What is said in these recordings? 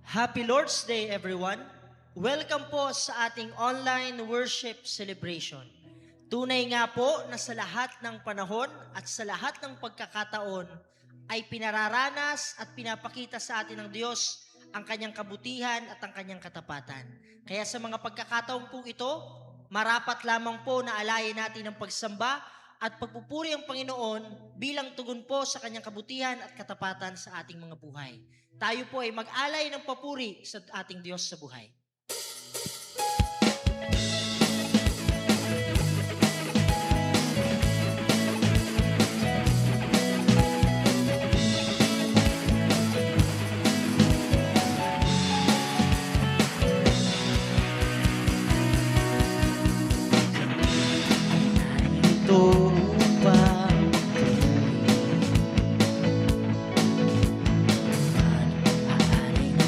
Happy Lord's Day, everyone! Welcome po sa ating online worship celebration. Tunay nga po na sa lahat ng panahon at sa lahat ng pagkakataon ay pinararanas at pinapakita sa atin ng Diyos ang kanyang kabutihan at ang kanyang katapatan. Kaya sa mga pagkakataon po ito, marapat lamang po na alayin natin ang pagsamba at pagpupuri ang Panginoon bilang tugon po sa kanyang kabutihan at katapatan sa ating mga buhay. Tayo po ay mag-alay ng papuri sa ating Diyos sa buhay. Ito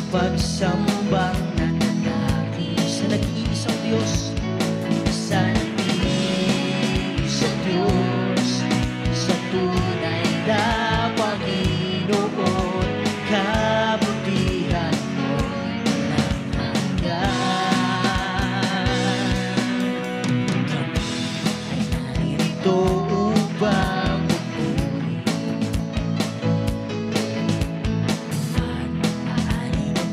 pagsambang nananagi sa nag-iisang Diyos, sa nag-iisang Diyos, sa tunay na Panginoon, kabutihan mo walang hanggan. Kami ay narito upang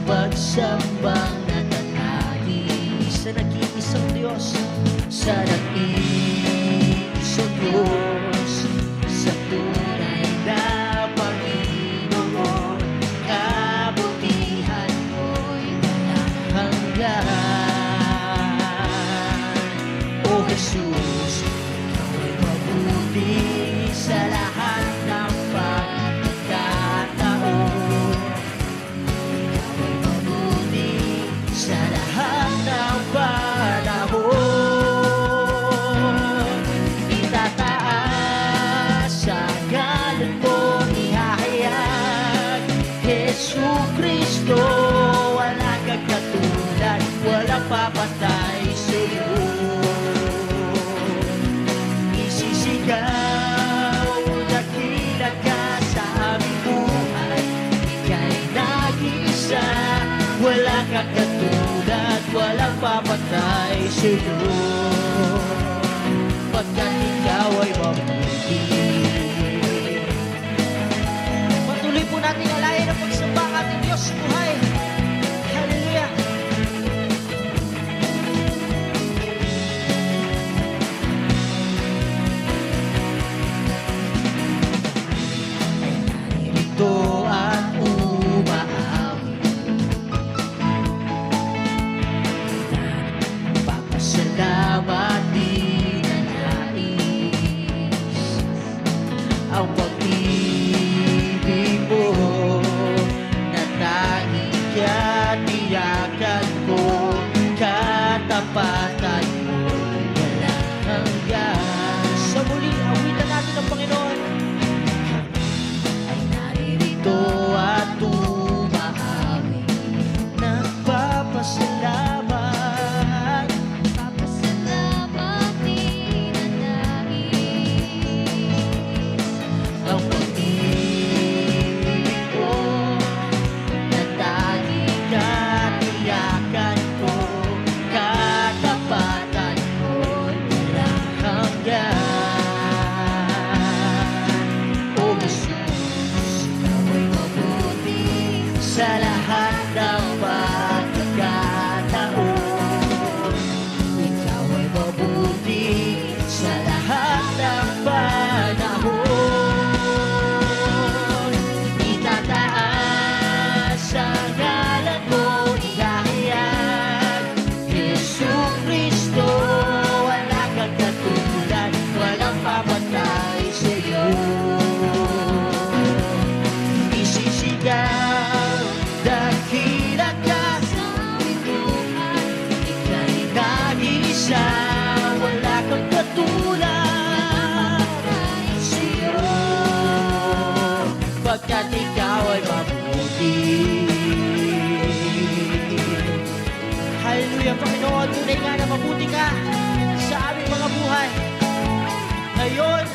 pagsambang natatagi sa nag-iisang Diyos, sa nag-iisang Diyos, sa tunay na Panginoon, kabutihan mo'y walang hanggan. O Jesus, ikaw ay mabuti sa lahat ng pagkakataon. Sa lahat ng panahon, itataas ang ngalan mo, ihahayag. Jesu Cristo, wala kang katulad, walang papatay sa'yo. Isisigaw, dakila ka sa aming buhay, ika'y nag-iisa, wala kang katulad, walang papatay sa'yo. Pagkat ikaw ay mabuti. Patuloy po natin alayin ang pagsamba ang ating Diyos sa buhay. Hallelujah! Ay narito at salamat di nais ang pag-ibig mo na tanging katiyakan ko, katapatan mo walang hanggan. Sa muli, awitan natin ang Panginoon. Ay naririto at umaawi, nagpapasalamat. Sa lahat ng pagkakataon, ikaw ay mabuti sa lahat ng panahon. Itataas ang ngalan mo, ihahayag. Jesu Cristo, wala kang katulad, walang papatay sa'yo. Isisigaw, dakila ka sa aming buhay, ika'y nag-iisa, wala kang katulad sa'yo. Pagkat ikaw ay mabuti. Hallelujah, Panginoon, tunay nga na mabuti ka sa aming mga buhay, ngayon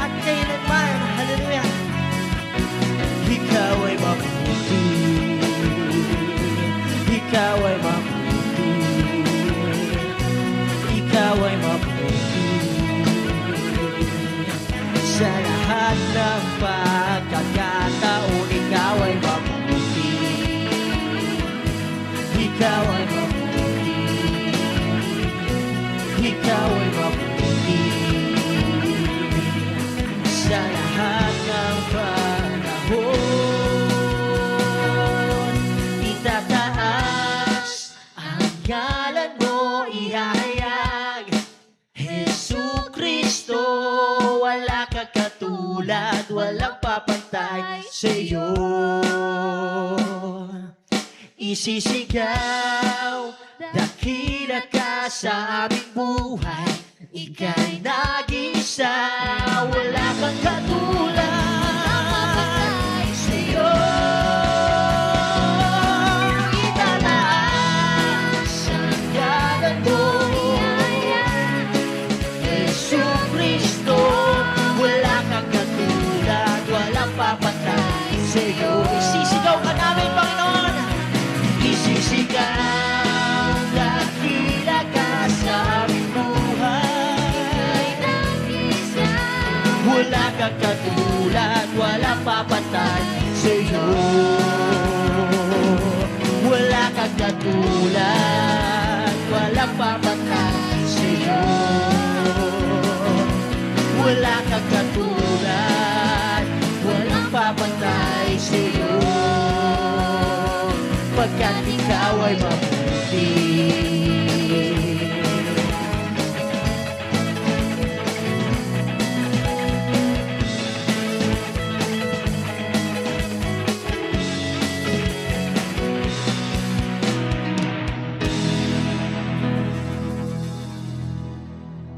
at kailanman. Hallelujah. Ikaw ay mabuti. Isisigaw, dakila ka sa aming buhay. Ika'y nag-isa, wala kang katulad sa'yo. Italaas ang galan mo, Jesucristo. Wala kang katulad, walang papatay sa'yo. Isisigaw ka namin, Panginoon. Isisigaw, dakila ka sa aming buhay. Wala kang katulad, walang papatay sa'yo. Wala kang katulad, walang papatay sa'yo. Wala kang katulad, walang papatay sa'yo. Pagkat ikaw ay mabuti.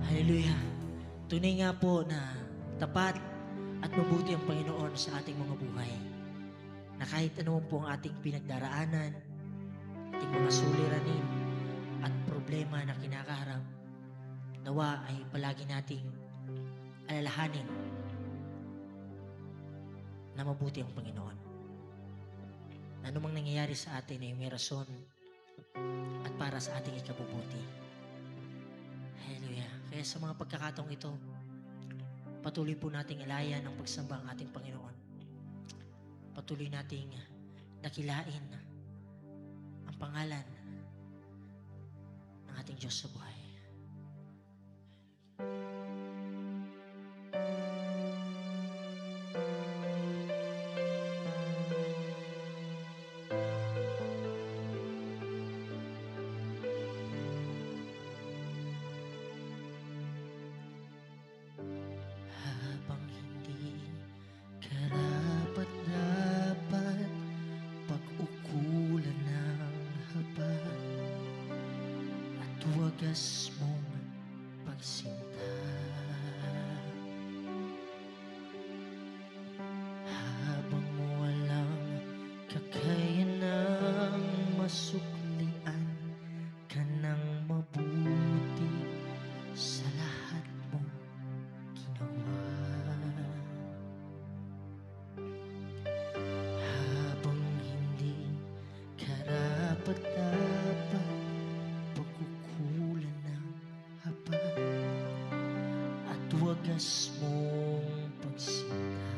Hallelujah. Tunay nga po na tapat at mabuti ang Panginoon sa ating mga buhay. Na kahit ano po ang ating pinagdaraanan, ating mga suliranin at problema na kinakaharap, nawa ay palagi nating alalahanin na mabuti ang Panginoon. Na anumang nangyayari sa atin ay may rason at para sa ating ikabubuti. Hallelujah. Kaya sa mga pagkakataong ito, patuloy po nating alayan ang pagsamba ang ating Panginoon. Patuloy nating dakilain ang pangalan ng ating Diyos sa buhay. Habang hindi karapat-dapat pag-ukulan ng haba at wagas mong pagsinta, habang walang kakayanang masuklian ka ng mabuti sa lahat mong ginawa. Habang hindi karapat-dapat pagkukulan ng haba at wagas mong pagsinta,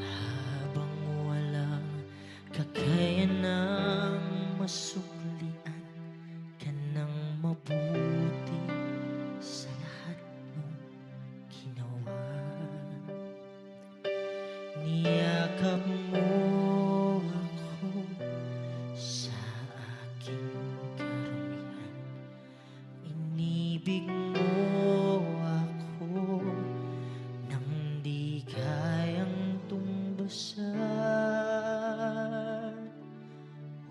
habang walang kakayanang masuklian ka ng mabuti sa lahat mong ginawa. Niyakap mo ako sa aking karumihan. Inibig mo ako nang di kayang tumbasan.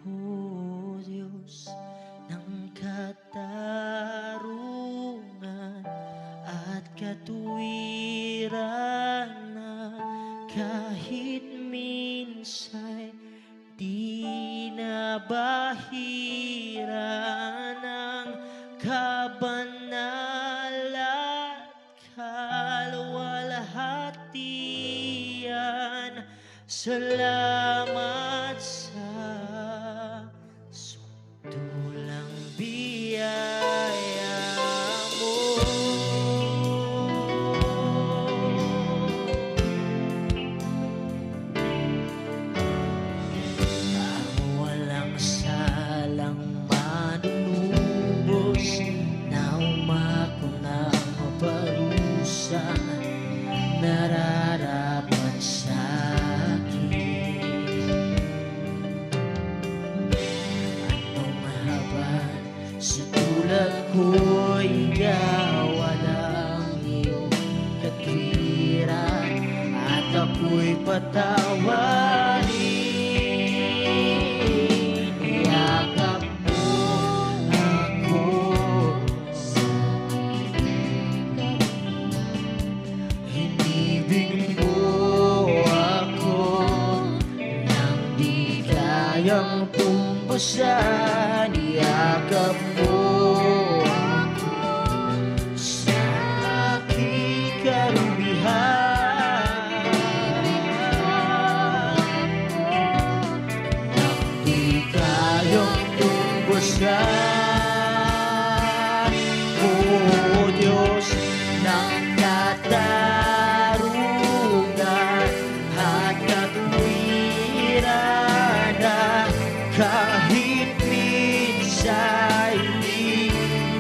O Diyos ng katarungan at katuwiran, na kahit minsay di nabahira ng kabanal at kaluwalhatian. Salamat sa sundulang biyaya mo. Ang walang salang manunubos na umako ng parusa nararapat sa akin. Anong mahaba sa tulad ko'y gawa ng iyong katwiran, at ako'y patawarin. kayang tumbasan, yakap mo ako sa aking karumihan. Di kayang tumbasan, O Diyos ng katarungan at katuwiran na kahit minsan di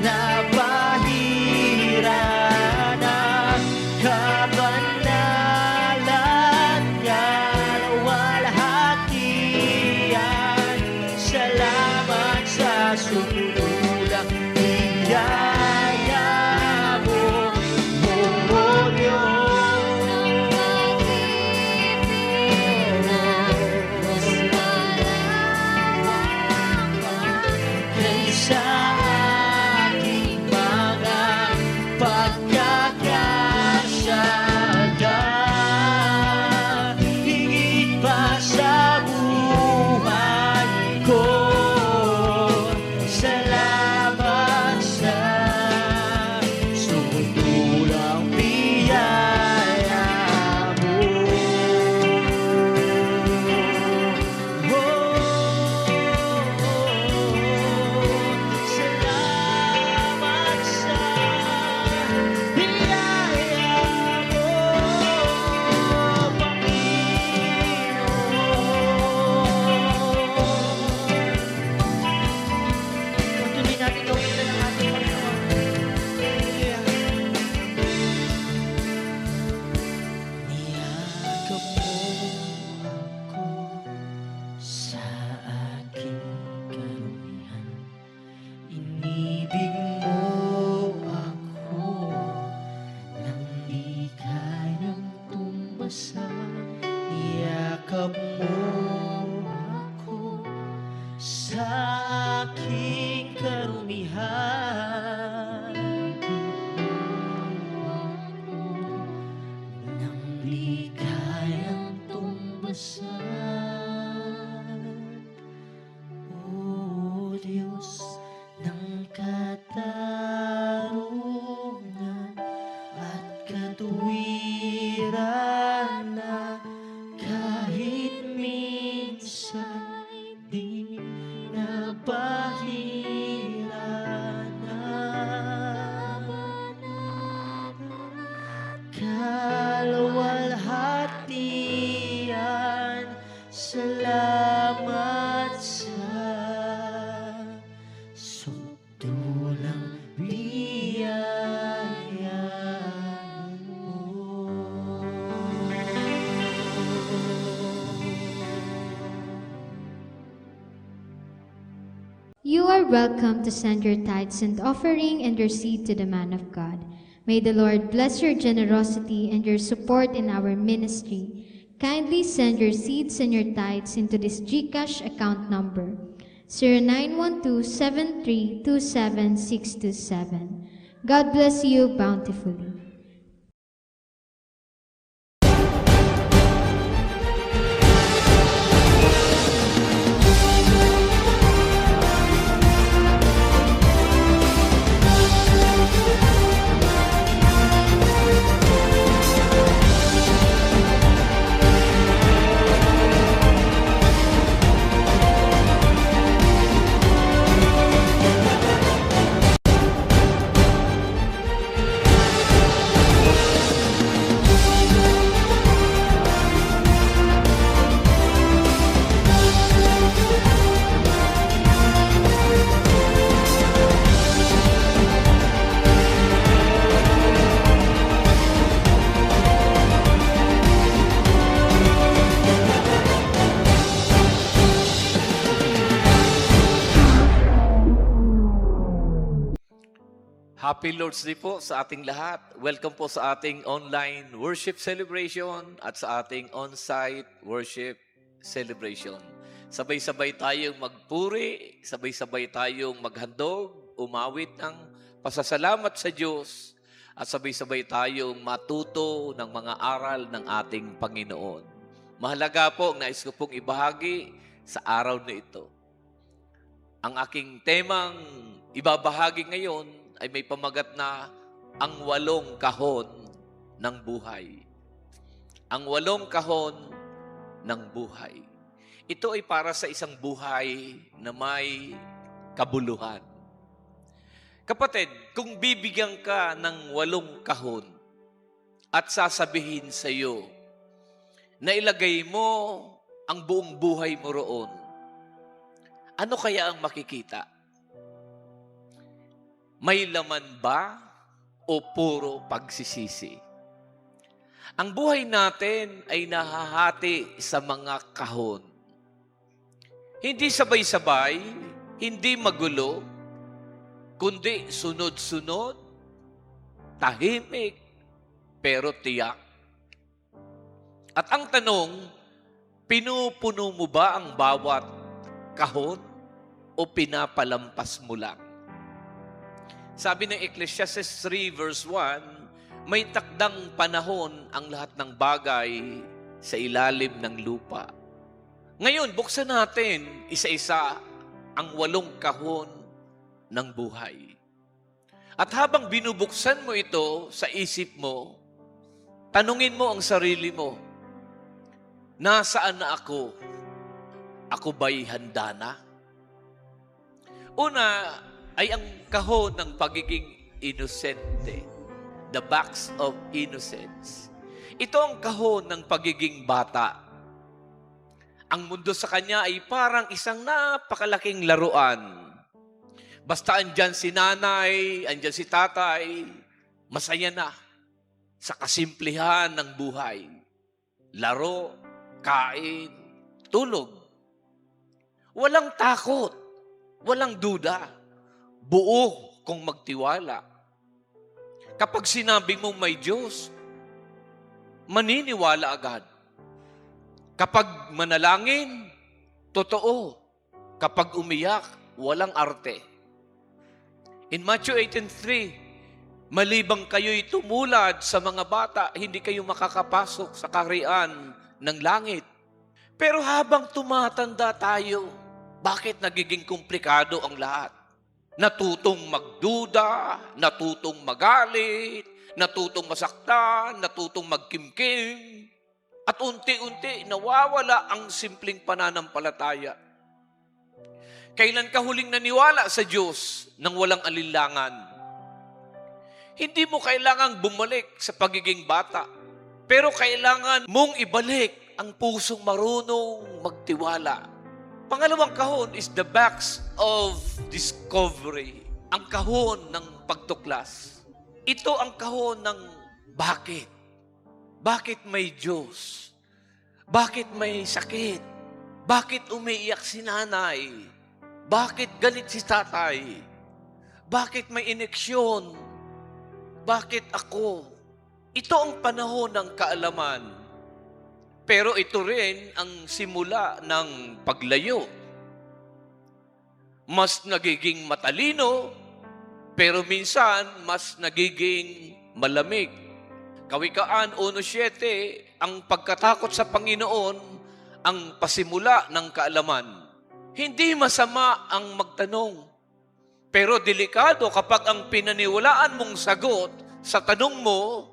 napahira na kabanalan kalawalhatian. Salamat sa sumulang biyaya mo, O kaysa aking mga pagkakasala, higit pa sa buhay ko. Salamat sa sumulang biyaya mo. Salamat sa biyaya mo, Panginoon. Patuloy natin gawin ng ating Panginoon. Hallelujah. Niyakap mo ako sa aking karumihan. Inibig mo ako nang di kayang tumbasan. Niyakap mo ako sa aking karumihan. Nang di kayang tumbasan, O Diyos ng katarungan at katuwiran na kahit minsan di napahira na kalawalhatian. Salamat sa sukdulang biyaya mo. You are welcome to send your tithes and offering and your seed to the man of God. May the Lord bless your generosity and your support in our ministry. Kindly send your seeds and your tithes into this GCash account number 0912-7327627. God bless you bountifully. Happy Lord's Day po sa ating lahat. Welcome po sa ating online worship celebration at sa ating on-site worship celebration. Sabay-sabay tayong magpuri, sabay-sabay tayong maghandog, umawit ng pasasalamat sa Diyos, at sabay-sabay tayong matuto ng mga aral ng ating Panginoon. Mahalaga po, nais ko pong ibahagi sa araw na ito. Ang aking temang ibabahagi ngayon ay may pamagat na ang 8 kahon ng buhay. Ang 8 kahon ng buhay. Ito ay para sa isang buhay na may kabuluhan. Kapatid, kung bibigyan ka ng 8 kahon at sasabihin sa iyo na ilagay mo ang buong buhay mo roon, ano kaya ang makikita? May laman ba o puro pagsisisi? Ang buhay natin ay nahahati sa mga kahon. Hindi sabay-sabay, hindi magulo, kundi sunod-sunod, tahimik, pero tiyak. At ang tanong, pinupuno mo ba ang bawat kahon o pinapalampas mo lang? Sabi ng Ecclesiastes 3 verse 1, may takdang panahon ang lahat ng bagay sa ilalim ng lupa. Ngayon, buksan natin isa-isa ang 8 kahon ng buhay. At habang binubuksan mo ito sa isip mo, tanungin mo ang sarili mo, nasaan na ako? Ako ba'y handa na? Una ay ang kahon ng pagiging inosente. The box of innocence. Ito ang kahon ng pagiging bata. Ang mundo sa kanya ay parang isang napakalaking laruan. Basta andyan si nanay, andyan si tatay, masaya na sa kasimplihan ng buhay. Laro, kain, tulog. Walang takot, walang duda. Buo kung magtiwala. Kapag sinabi mong may Diyos, maniniwala agad. Kapag manalangin, totoo. Kapag umiyak, walang arte. In Matthew 18:3, malibang kayo'y tumulad sa mga bata, hindi kayo makakapasok sa kaharian ng langit. Pero habang tumatanda tayo, bakit nagiging komplikado ang lahat? Natutong magduda, natutong magalit, natutong masaktan, natutong magkimkim, at unti-unti nawawala ang simpleng pananampalataya. Kailan ka huling naniwala sa Diyos nang walang alinlangan? Hindi mo kailangang bumalik sa pagiging bata, pero kailangan mong ibalik ang pusong marunong magtiwala. Pangalawang kahon is the box of discovery. Ang kahon ng pagtuklas. Ito ang kahon ng bakit. Bakit may Diyos? Bakit may sakit? Bakit umiiyak si nanay? Bakit galit si tatay? Bakit may ineksyon? Bakit ako? Ito ang panahon ng kaalaman. Pero ito rin ang simula ng paglayo. Mas nagiging matalino, pero minsan mas nagiging malamig. Kawikaan 1:7, ang pagkatakot sa Panginoon ang pasimula ng kaalaman. Hindi masama ang magtanong, pero delikado kapag ang pinaniwalaan mong sagot sa tanong mo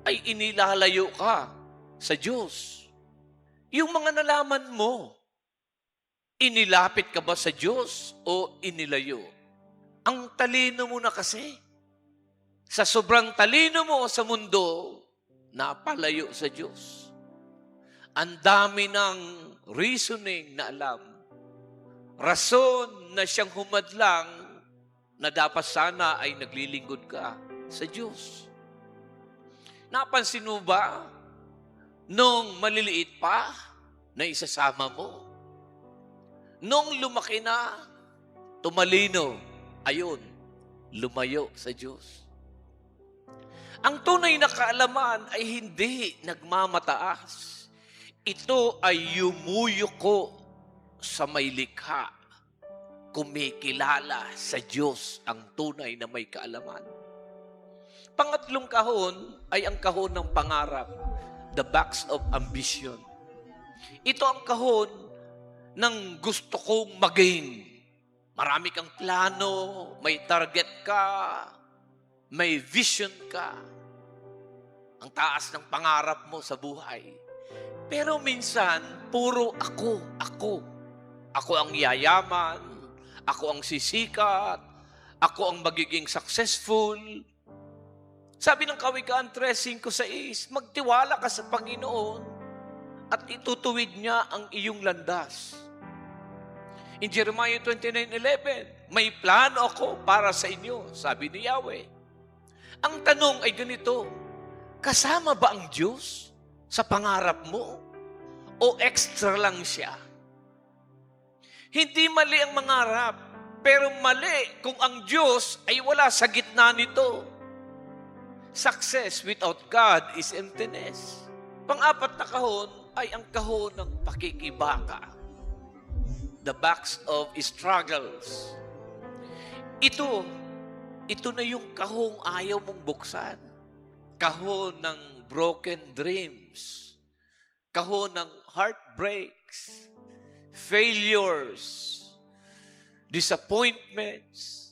ay inilalayo ka sa Diyos. Yung mga nalaman mo, inilapit ka ba sa Diyos o inilayo? Ang talino mo na kasi. Sa sobrang talino mo sa mundo, napalayo sa Diyos. Ang dami ng reasoning na alam. Rason na siyang humadlang na dapat sana ay naglilingkod ka sa Diyos. Napansin mo ba? Nung maliliit pa, na isasama mo. Nung lumaki na, tumalino, ayun, lumayo sa Diyos. Ang tunay na kaalaman ay hindi nagmamataas. Ito ay yumuyuko sa may likha. Kumikilala sa Diyos ang tunay na may kaalaman. Pangatlong kahon ay ang kahon ng pangarap. The box of ambition. Ito ang kahon ng gusto kong maging. Marami kang plano, may target ka, may vision ka. Ang taas ng pangarap mo sa buhay. Pero minsan, puro ako. Ako ang yayaman, ako ang sisikat, ako ang magiging successful. Sabi ng Kawikaan 3:5-6, magtiwala ka sa Panginoon at itutuwid niya ang iyong landas. In Jeremiah 29:11, may plano ako para sa inyo, sabi ni Yahweh. Ang tanong ay ganito, kasama ba ang Diyos sa pangarap mo? O extra lang siya? Hindi mali ang mangarap, pero mali kung ang Diyos ay wala sa gitna nito. Success without God is emptiness. Pang-apat na kahon ay ang kahon ng pakikibaka. The box of struggles. Ito na yung kahong ayaw mong buksan. Kahon ng broken dreams. Kahon ng heartbreaks. Failures. Disappointments.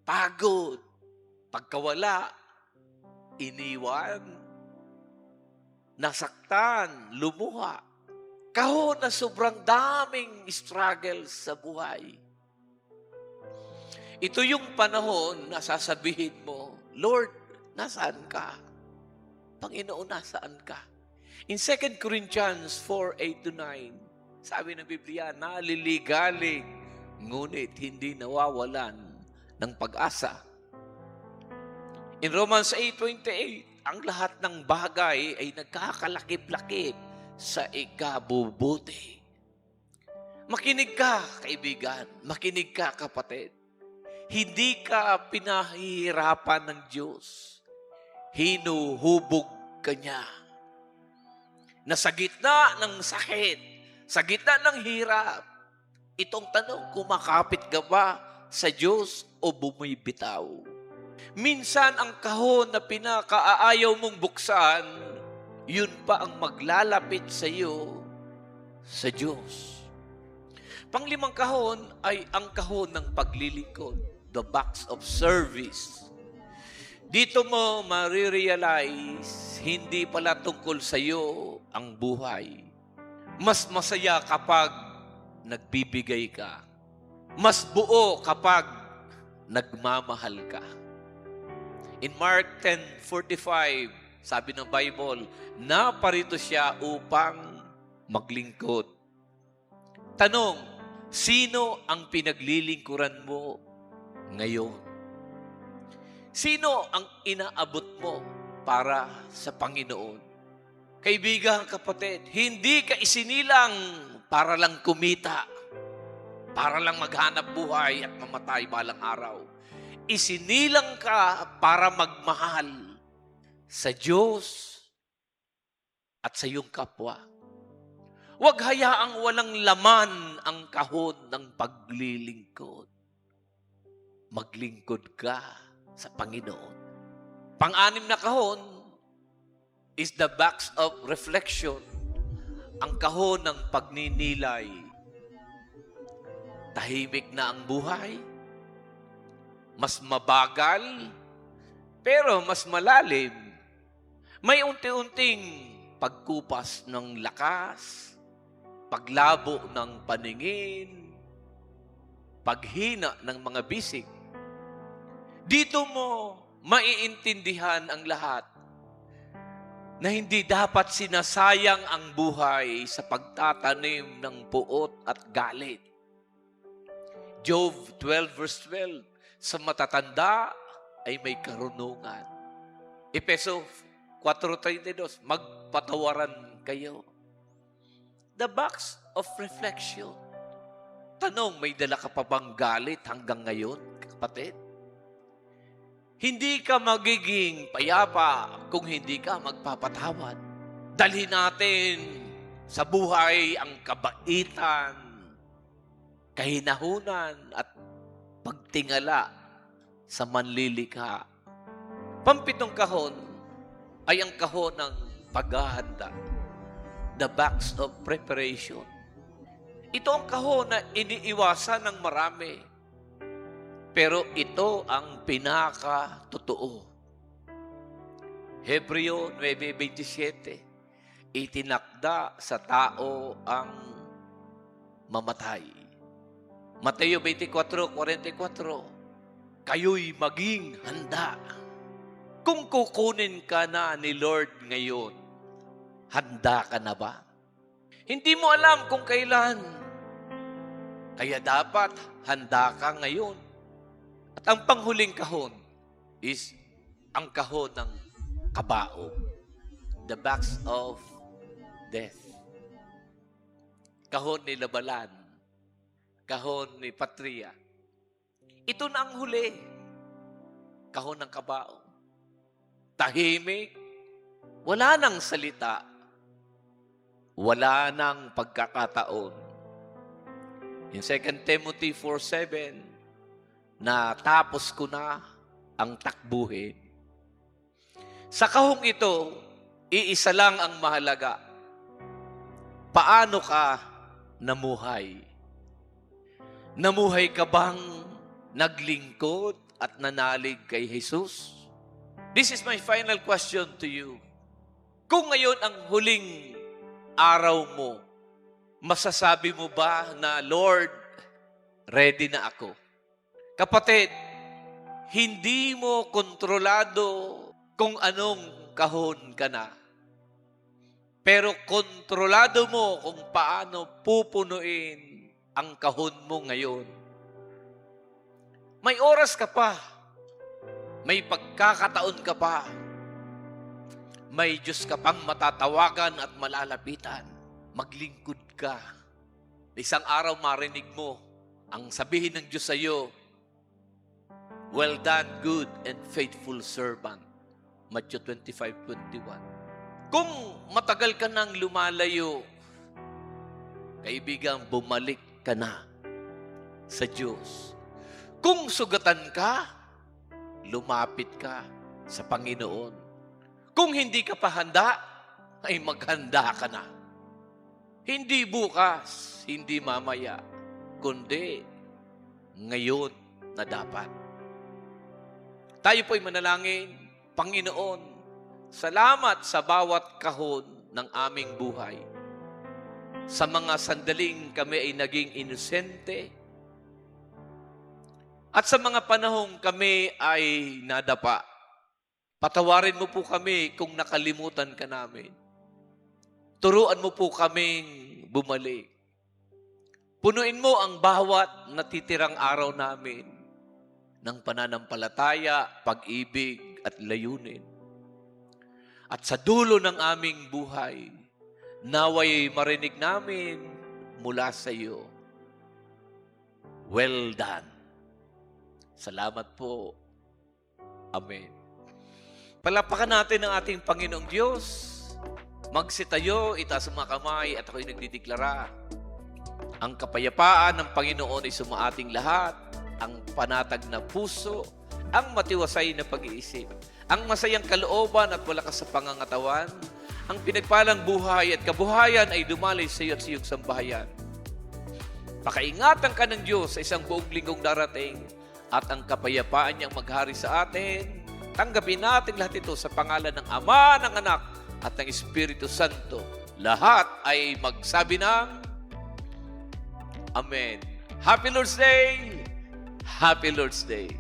Pagod. Pagkawala. Iniwan. Nasaktan. Lumuha. Kahon na sobrang daming struggles sa buhay. Ito yung panahon na sasabihin mo, Lord, nasaan ka? Panginoon, nasaan ka? In 2 Corinthians 4:8-9, sabi ng Biblia, naliligalig, ngunit hindi nawawalan ng pag-asa. In Romans 8:28, ang lahat ng bagay ay nagkakalakip-lakip sa ikabubuti. Makinig ka, kaibigan. Makinig ka, kapatid. Hindi ka pinahihirapan ng Diyos. Hinuhubog ka niya. Na sa gitna ng sakit, sa gitna ng hirap, itong tanong, kumakapit ka ba sa Diyos o bumibitaw? Minsan ang kahon na pinakaaayaw mong buksan, yun pa ang maglalapit sa iyo sa Diyos. Panglimang kahon ay ang kahon ng paglilingkod. The box of service. Dito mo marirealize, hindi pala tungkol sa iyo ang buhay. Mas masaya kapag nagbibigay ka. Mas buo kapag nagmamahal ka. In Mark 10:45, sabi ng Bible, naparito siya upang maglingkod. Tanong, sino ang pinaglilingkuran mo ngayon? Sino ang inaabot mo para sa Panginoon? Kaibigan, kapatid, hindi ka isinilang para lang kumita, para lang maghanap buhay at mamatay balang araw. Isinilang ka para magmahal sa Diyos at sa iyong kapwa. Huwag hayaang walang laman ang kahon ng paglilingkod. Maglingkod ka sa Panginoon. Pang-anim na kahon is the box of reflection. Ang kahon ng pagninilay. Tahimik na ang buhay. Mas mabagal, pero mas malalim. May unti-unting pagkupas ng lakas, paglabo ng paningin, paghina ng mga bisig. Dito mo maiintindihan ang lahat na hindi dapat sinasayang ang buhay sa pagtatanim ng puot at galit. Job 12:12, sa matatanda ay may karunungan. Efeso 4:32, magpatawaran kayo. The box of reflection. Tanong, may dala ka pa bang galit hanggang ngayon, kapatid? Hindi ka magiging payapa kung hindi ka magpapatawad. Dalhin natin sa buhay ang kabaitan, kahinahunan at pagtingala sa manlilikha. Pampitong kahon ay ang kahon ng paghahanda. The box of preparation. Ito ang kahon na iniiwasan ng marami. Pero ito ang pinaka-totoo. Hebreo 9:27, itinakda sa tao ang mamatay. Mateo 24:44, kayo'y maging handa. Kung kukunin ka na ni Lord ngayon, handa ka na ba? Hindi mo alam kung kailan. Kaya dapat handa ka ngayon. At ang panghuling kahon is ang kahon ng kabao. The box of death. Kahon ni Labalan. Kahon ni Patria. Ito na ang huli. Kahon ng kabao. Tahimik. Wala nang salita. Wala nang pagkakataon. In 2 Timothy 4:7, na tapos ko na ang takbuhin. Sa kahong ito, iisa lang ang mahalaga. Paano ka namuhay? Namuhay ka bang naglingkod at nanalig kay Jesus? This is my final question to you. Kung ngayon ang huling araw mo, masasabi mo ba na, Lord, ready na ako? Kapatid, hindi mo kontrolado kung anong kahon ka na. Pero kontrolado mo kung paano pupunuin ang kahon mo ngayon. May oras ka pa. May pagkakataon ka pa. May Diyos ka pang matatawagan at malalapitan. Maglingkod ka. Isang araw marinig mo ang sabihin ng Diyos sa iyo, well done, good and faithful servant. Matthew 25:21. Kung matagal ka nang lumalayo, kaibigan, bumalik ka na sa Diyos. Kung sugatan ka, lumapit ka sa Panginoon. Kung hindi ka pa handa, ay maghanda ka na. Hindi bukas, hindi mamaya, kundi ngayon na dapat. Tayo po'y manalangin. Panginoon, salamat sa bawat kahon ng aming buhay. Sa mga sandaling kami ay naging inosente. At sa mga panahong kami ay nadapa. Patawarin mo po kami kung nakalimutan ka namin. Turuan mo po kaming bumalik. Punuin mo ang bawat natitirang araw namin ng pananampalataya, pag-ibig at layunin. At sa dulo ng aming buhay, naway marinig namin mula sa iyo, well done. Salamat po. Amen. Palapakan natin ang ating Panginoong Diyos. Magsitayo, itaas ang mga kamay at ako'y nagdideklara. Ang kapayapaan ng Panginoon ay sumaating lahat, ang panatag na puso, ang matiwasay na pag-iisip, ang masayang kalooban at malakas sa pangangatawan, ang pinagpalang buhay at kabuhayan ay dumalay sa iyo at sa iyong sambahayan. Pakaingatan ka ng Diyos sa isang buong linggong darating at ang kapayapaan niyang maghari sa atin. Tanggapin natin lahat ito sa pangalan ng Ama, ng Anak at ng Espiritu Santo. Lahat ay magsabi ng Amen. Happy Lord's Day! Happy Lord's Day!